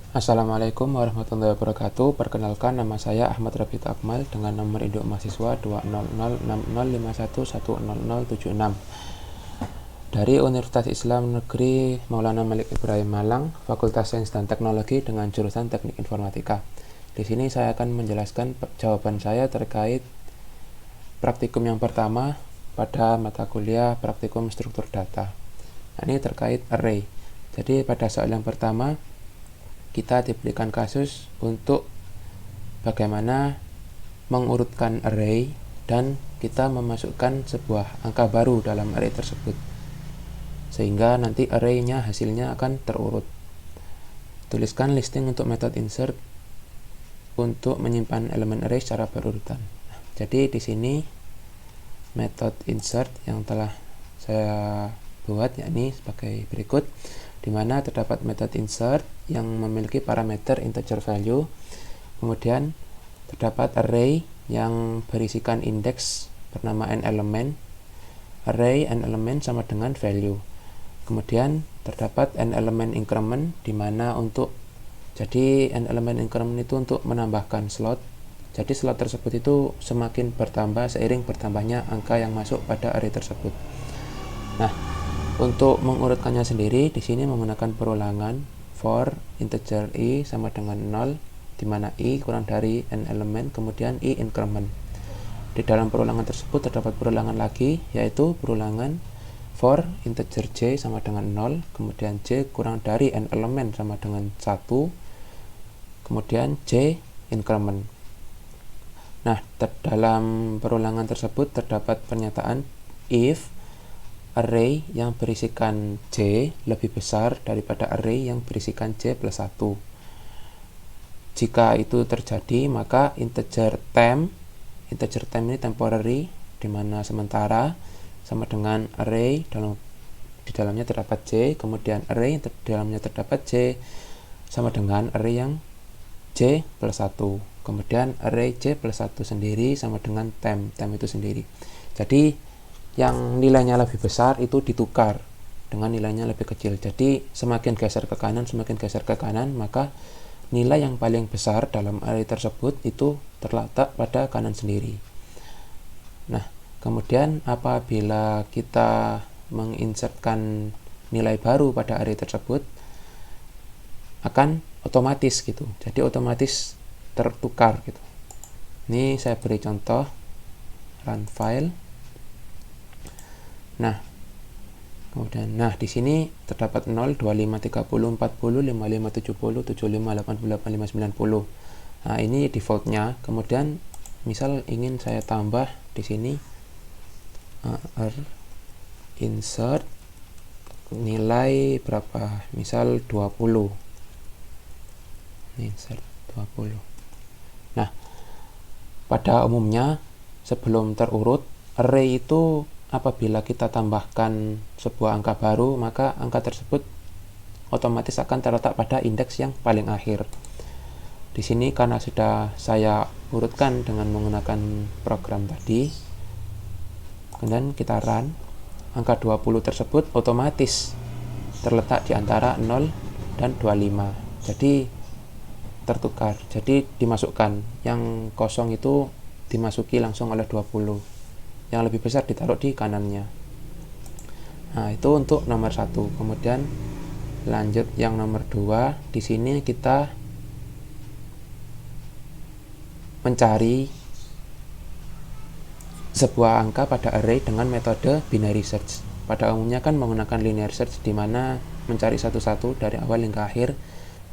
Assalamualaikum warahmatullahi wabarakatuh. Perkenalkan, nama saya Ahmad Rafiq Akmal dengan nomor induk mahasiswa 2006051100076 dari Universitas Islam Negeri Maulana Malik Ibrahim Malang, Fakultas Sains dan Teknologi dengan jurusan Teknik Informatika. Di sini saya akan menjelaskan jawaban saya terkait praktikum yang pertama pada mata kuliah praktikum struktur data. Nah, ini terkait array. Jadi pada soal yang pertama kita diberikan kasus untuk bagaimana mengurutkan array dan kita memasukkan sebuah angka baru dalam array tersebut, sehingga nanti array-nya hasilnya akan terurut. Tuliskan listing untuk method insert untuk menyimpan elemen array secara berurutan. Jadi di sini method insert yang telah saya buat yakni sebagai berikut, di mana terdapat method insert yang memiliki parameter integer value, kemudian terdapat array yang berisikan indeks bernama n element, array n element sama dengan value, kemudian terdapat n element increment, di mana jadi n element increment itu untuk menambahkan slot. Jadi slot tersebut itu semakin bertambah seiring bertambahnya angka yang masuk pada array tersebut. Nah, untuk mengurutkannya sendiri di sini menggunakan perulangan for integer i sama dengan 0, di mana i kurang dari n element, kemudian i increment. Di dalam perulangan tersebut terdapat perulangan lagi, yaitu perulangan for integer j sama dengan 0, kemudian j kurang dari n element sama dengan 1, kemudian j increment. Nah, dalam perulangan tersebut terdapat pernyataan if array yang berisikan j lebih besar daripada array yang berisikan j plus 1. Jika itu terjadi, maka integer temp ini temporary, di mana sementara, sama dengan array di dalamnya terdapat j, kemudian array yang di dalamnya terdapat j sama dengan array yang j plus 1, kemudian array j plus 1 sendiri sama dengan temp itu sendiri. Jadi yang nilainya lebih besar itu ditukar dengan nilainya lebih kecil. Jadi semakin geser ke kanan, maka nilai yang paling besar dalam array tersebut itu terletak pada kanan sendiri. Nah, kemudian apabila kita menginsertkan nilai baru pada array tersebut, akan otomatis gitu. Jadi otomatis tertukar gitu. Ini saya beri contoh, run file. Nah, kemudian di sini terdapat 0, 25, 30, 40, 55, 70, 75, 88, 59, 90. Nah, ini defaultnya. Kemudian misal ingin saya tambah di sini insert nilai berapa? Misal 20. Insert 20. Nah, pada umumnya sebelum terurut array itu apabila kita tambahkan sebuah angka baru, maka angka tersebut otomatis akan terletak pada indeks yang paling akhir. Di sini karena sudah saya urutkan dengan menggunakan program tadi, kemudian kita run, angka 20 tersebut otomatis terletak di antara 0 dan 25. Jadi tertukar. Jadi dimasukkan, yang kosong itu dimasuki langsung oleh 20. Yang lebih besar ditaruh di kanannya. Nah, itu untuk nomor 1. Kemudian lanjut yang nomor 2. Di sini kita mencari sebuah angka pada array dengan metode binary search. Pada umumnya kan menggunakan linear search, di mana mencari satu-satu dari awal hingga akhir.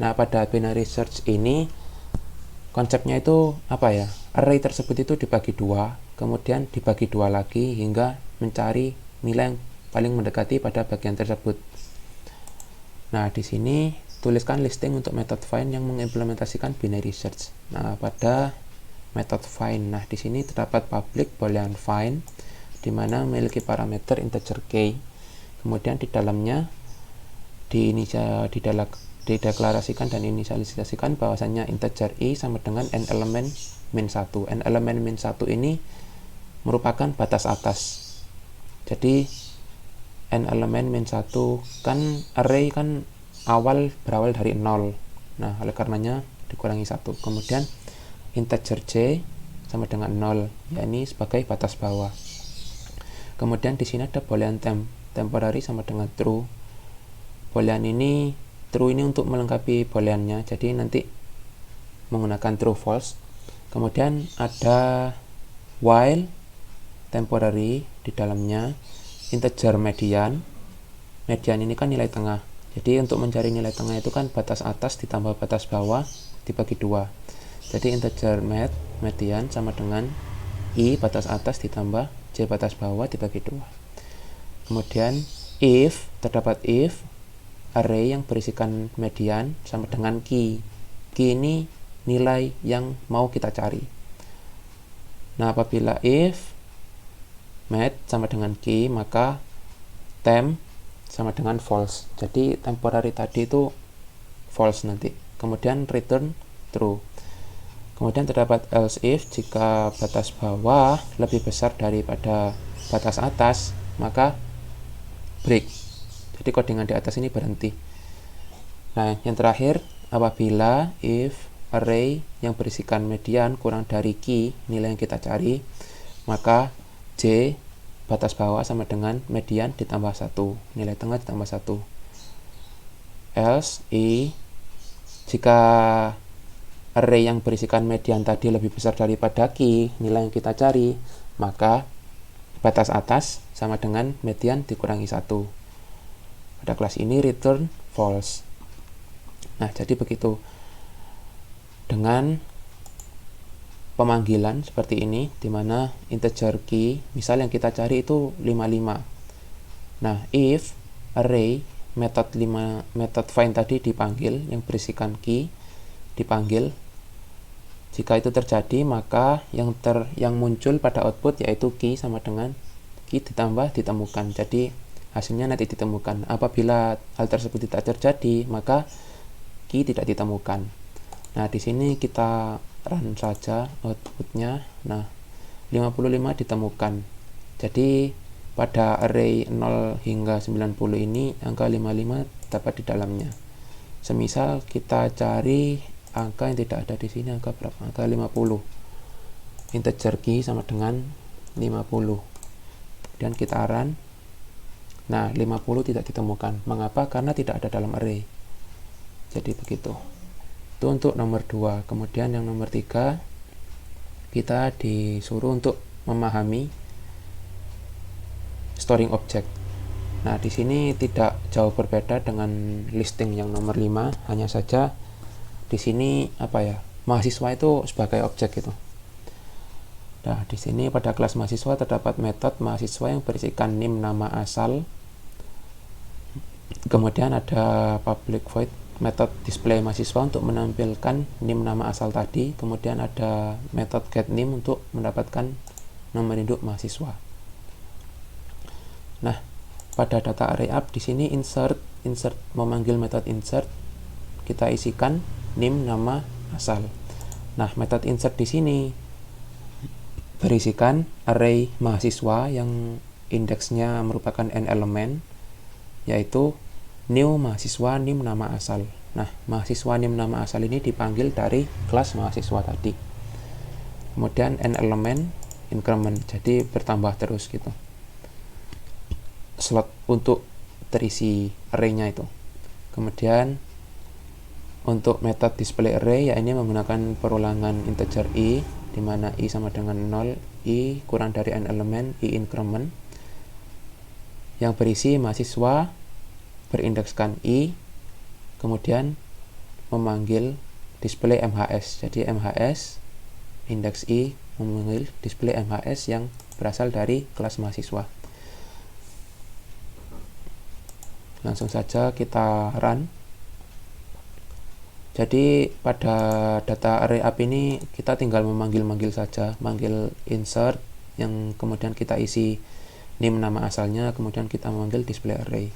Nah, pada binary search ini konsepnya itu apa ya? Array tersebut itu dibagi 2, kemudian dibagi 2 lagi hingga mencari nilai yang paling mendekati pada bagian tersebut. Nah, di sini tuliskan listing untuk method find yang mengimplementasikan binary search. Nah, pada method find, di sini terdapat public boolean find, di mana memiliki parameter integer k. Kemudian di dalamnya dideklarasikan dan inisialisasikan bahwasannya integer i sama dengan n element min 1. N element min 1 ini merupakan batas atas. Jadi n element min 1 kan array kan berawal dari 0. Nah, oleh karenanya dikurangi 1. Kemudian integer j sama dengan 0, ya ini sebagai batas bawah. Kemudian di sini ada boolean temporary sama dengan true. Boolean ini, true ini untuk melengkapi booleannya, jadi nanti menggunakan true false. Kemudian ada while temporary, di dalamnya integer median. Median ini kan nilai tengah, jadi untuk mencari nilai tengah itu kan batas atas ditambah batas bawah dibagi 2. Jadi integer median sama dengan i batas atas ditambah j batas bawah dibagi 2. Kemudian if, terdapat if array yang berisikan median sama dengan key. Key ini nilai yang mau kita cari. Nah, apabila if med sama dengan key, maka temp sama dengan false. Jadi temporary tadi itu false nanti. Kemudian return true. Kemudian terdapat else if, jika batas bawah lebih besar daripada batas atas, maka break. Jadi codingan di atas ini berhenti. Nah, yang terakhir, apabila if array yang berisikan median kurang dari key, nilai yang kita cari, maka j batas bawah sama dengan median ditambah 1, nilai tengah ditambah 1. Else i, jika array yang berisikan median tadi lebih besar daripada key, nilai yang kita cari, maka batas atas sama dengan median dikurangi 1. Pada kelas ini return false. Nah, jadi begitu. Dengan pemanggilan seperti ini, di mana integer key, misal yang kita cari itu 55. Nah, if array metode find tadi dipanggil, yang berisikan key dipanggil, jika itu terjadi, maka yang muncul pada output yaitu key sama dengan key ditambah ditemukan. Jadi hasilnya nanti ditemukan. Apabila hal tersebut tidak terjadi, maka key tidak ditemukan. Nah, di sini kita run saja outputnya. Nah, 55 ditemukan. Jadi pada array 0 hingga 90 ini angka 55 dapat di dalamnya. Semisal kita cari angka yang tidak ada di sini, angka berapa? Angka 50. Integer key sama dengan 50. Dan kita run. Nah, 50 tidak ditemukan. Mengapa? Karena tidak ada dalam array. Jadi begitu. Itu untuk nomor 2. Kemudian yang nomor 3, kita disuruh untuk memahami storing object. Nah, di sini tidak jauh berbeda dengan listing yang nomor 5, hanya saja di sini mahasiswa itu sebagai objek gitu. Nah, di sini pada kelas mahasiswa terdapat metode mahasiswa yang berisikan nim nama asal. Kemudian ada public void metode display mahasiswa untuk menampilkan nim nama asal tadi. Kemudian ada metode get nim untuk mendapatkan nomor induk mahasiswa. Nah, pada data array up di sini insert memanggil metode insert, kita isikan nim nama asal. Nah, metode insert di sini berisikan array mahasiswa yang indeksnya merupakan n elemen, yaitu new mahasiswa nim nama asal. Nah, mahasiswa nim nama asal ini dipanggil dari kelas mahasiswa tadi. Kemudian n elemen increment, jadi bertambah terus gitu. Slot untuk terisi array-nya itu. Kemudian untuk metode display array, ya ini menggunakan perulangan integer i, di mana i sama dengan 0, i kurang dari n elemen, i increment, yang berisi mahasiswa berindekskan i, kemudian memanggil display mhs. Jadi mhs indeks i memanggil display mhs yang berasal dari kelas mahasiswa. Langsung saja kita run. Jadi pada data array up ini kita tinggal memanggil saja, manggil insert yang kemudian kita isi nim nama asalnya, kemudian kita memanggil display array.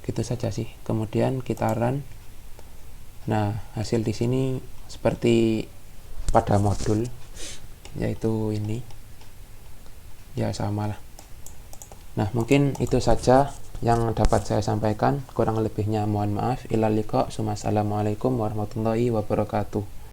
Gitu saja sih. Kemudian kita run. Nah, hasil di sini seperti pada modul, yaitu ini. Ya, sama lah. Nah, mungkin itu saja yang dapat saya sampaikan. Kurang lebihnya mohon maaf. Illal liqa. Assalamualaikum warahmatullahi wabarakatuh.